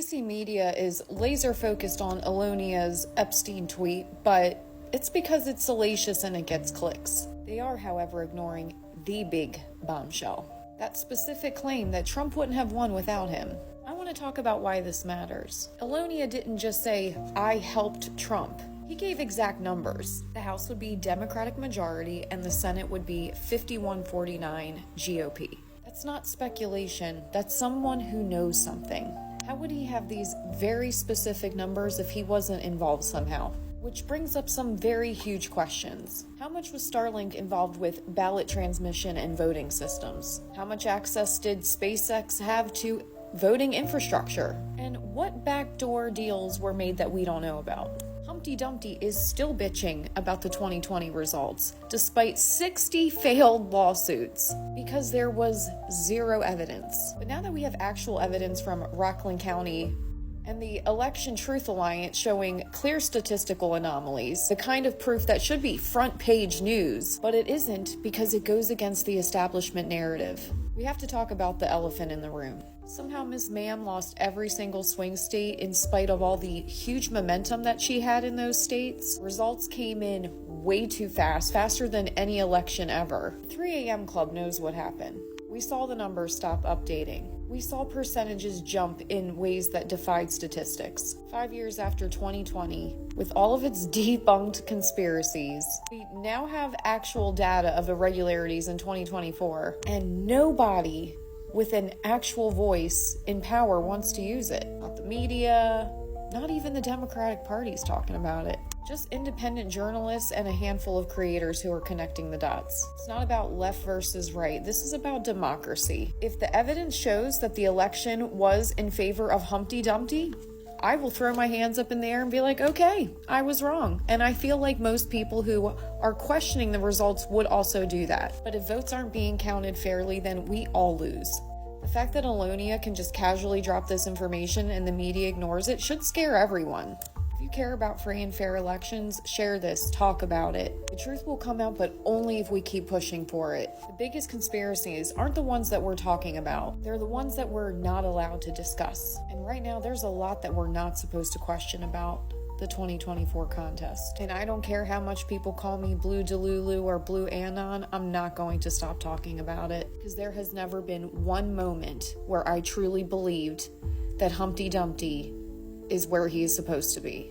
NBC Media is laser focused on Alonia's Epstein tweet, but it's because it's salacious and it gets clicks. They are, however, ignoring the big bombshell. That specific claim that Trump wouldn't have won without him. I want to talk about why this matters. Alonia didn't just say, "I helped Trump." He gave exact numbers. The House would be Democratic majority and the Senate would be 51-49 GOP. That's not speculation. That's someone who knows something. How would he have these very specific numbers if he wasn't involved somehow? Which brings up some very huge questions. How much was Starlink involved with ballot transmission and voting systems? How much access did SpaceX have to voting infrastructure? And what backdoor deals were made that we don't know about? Humpty Dumpty is still bitching about the 2020 results, despite 60 failed lawsuits, because there was zero evidence. But now that we have actual evidence from Rockland County and the Election Truth Alliance showing clear statistical anomalies, the kind of proof that should be front page news, but it isn't because it goes against the establishment narrative. We have to talk about the elephant in the room. Somehow Ms. Ma'am lost every single swing state in spite of all the huge momentum that she had in those states. Results came in way too fast, faster than any election ever. The 3 a.m. Club knows what happened. We saw the numbers stop updating. We saw percentages jump in ways that defied statistics. 5 years after 2020, with all of its debunked conspiracies, we now have actual data of irregularities in 2024, and nobody with an actual voice in power wants to use it. Not the media, not even the Democratic Party's talking about it. Just independent journalists and a handful of creators who are connecting the dots. It's not about left versus right. This is about democracy. If the evidence shows that the election was in favor of Humpty Dumpty, I will throw my hands up in the air and be like, okay, I was wrong. And I feel like most people who are questioning the results would also do that. But if votes aren't being counted fairly, then we all lose. The fact that Alonia can just casually drop this information and the media ignores it should scare everyone. If you care about free and fair elections, share this, talk about it. The truth will come out, but only if we keep pushing for it. The biggest conspiracies aren't the ones that we're talking about. They're the ones that we're not allowed to discuss. And right now, there's a lot that we're not supposed to question about the 2024 contest. And I don't care how much people call me Blue Delulu or Blue Anon, I'm not going to stop talking about it. Because there has never been one moment where I truly believed that Humpty Dumpty is where he is supposed to be.